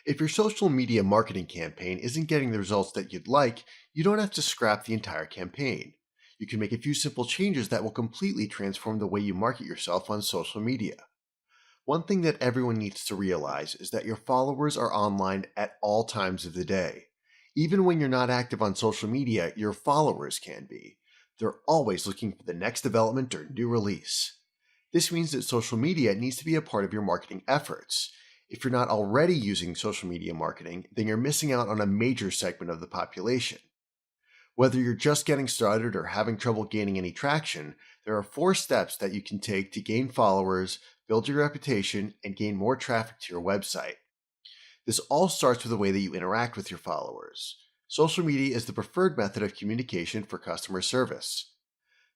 If your social media marketing campaign isn't getting the results that you'd like, you don't have to scrap the entire campaign. You can make a few simple changes that will completely transform the way you market yourself on social media. One thing that everyone needs to realize is that your followers are online at all times of the day. Even when you're not active on social media, your followers can be. They're always looking for the next development or new release. This means that social media needs to be a part of your marketing efforts. If you're not already using social media marketing, then you're missing out on a major segment of the population. Whether you're just getting started or having trouble gaining any traction, there are 4 steps that you can take to gain followers, build your reputation, and gain more traffic to your website. This all starts with the way that you interact with your followers. Social media is the preferred method of communication for customer service.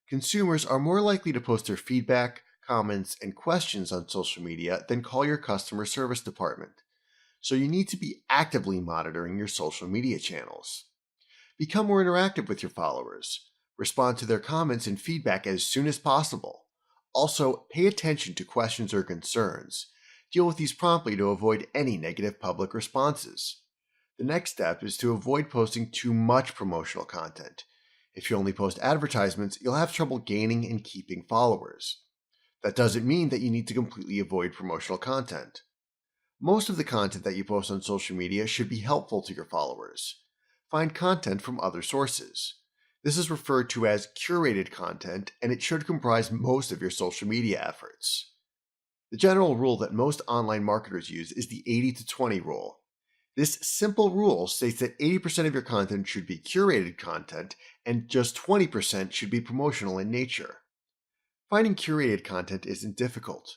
Consumers are more likely to post their feedback, comments, and questions on social media than call your customer service department. So you need to be actively monitoring your social media channels. Become more interactive with your followers. Respond to their comments and feedback as soon as possible. Also, pay attention to questions or concerns. Deal with these promptly to avoid any negative public responses. The next step is to avoid posting too much promotional content. If you only post advertisements, you'll have trouble gaining and keeping followers. That doesn't mean that you need to completely avoid promotional content. Most of the content that you post on social media should be helpful to your followers. Find content from other sources. This is referred to as curated content, and it should comprise most of your social media efforts. The general rule that most online marketers use is the 80-20 rule. This simple rule states that 80% of your content should be curated content and just 20% should be promotional in nature. Finding curated content isn't difficult.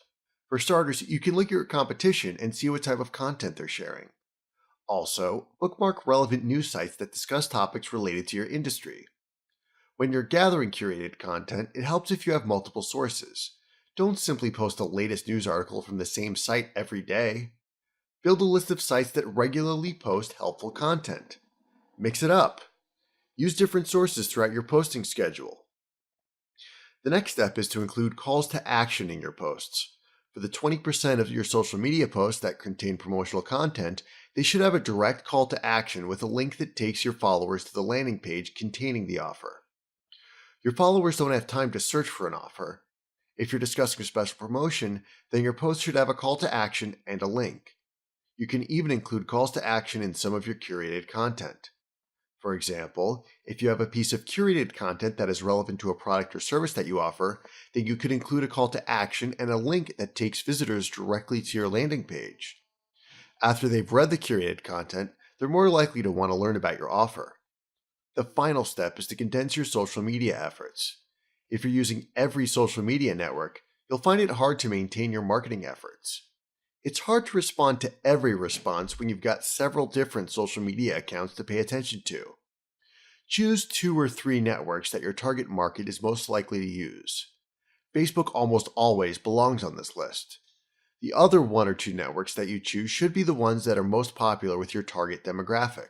For starters, you can look at your competition and see what type of content they're sharing. Also, bookmark relevant news sites that discuss topics related to your industry. When you're gathering curated content, it helps if you have multiple sources. Don't simply post the latest news article from the same site every day. Build a list of sites that regularly post helpful content. Mix it up. Use different sources throughout your posting schedule. The next step is to include calls to action in your posts. For the 20% of your social media posts that contain promotional content, they should have a direct call to action with a link that takes your followers to the landing page containing the offer. Your followers don't have time to search for an offer. If you're discussing a special promotion, then your post should have a call to action and a link. You can even include calls to action in some of your curated content. For example, if you have a piece of curated content that is relevant to a product or service that you offer, then you could include a call to action and a link that takes visitors directly to your landing page. After they've read the curated content, they're more likely to want to learn about your offer. The final step is to condense your social media efforts. If you're using every social media network, you'll find it hard to maintain your marketing efforts. It's hard to respond to every response when you've got several different social media accounts to pay attention to. Choose 2 or 3 networks that your target market is most likely to use. Facebook almost always belongs on this list. The other 1 or 2 networks that you choose should be the ones that are most popular with your target demographic.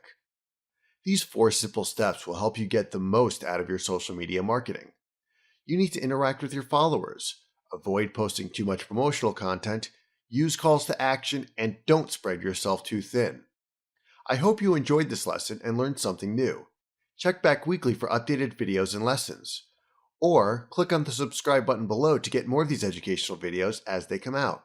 These 4 simple steps will help you get the most out of your social media marketing. You need to interact with your followers, avoid posting too much promotional content, use calls to action, and don't spread yourself too thin. I hope you enjoyed this lesson and learned something new. Check back weekly for updated videos and lessons. Or click on the subscribe button below to get more of these educational videos as they come out.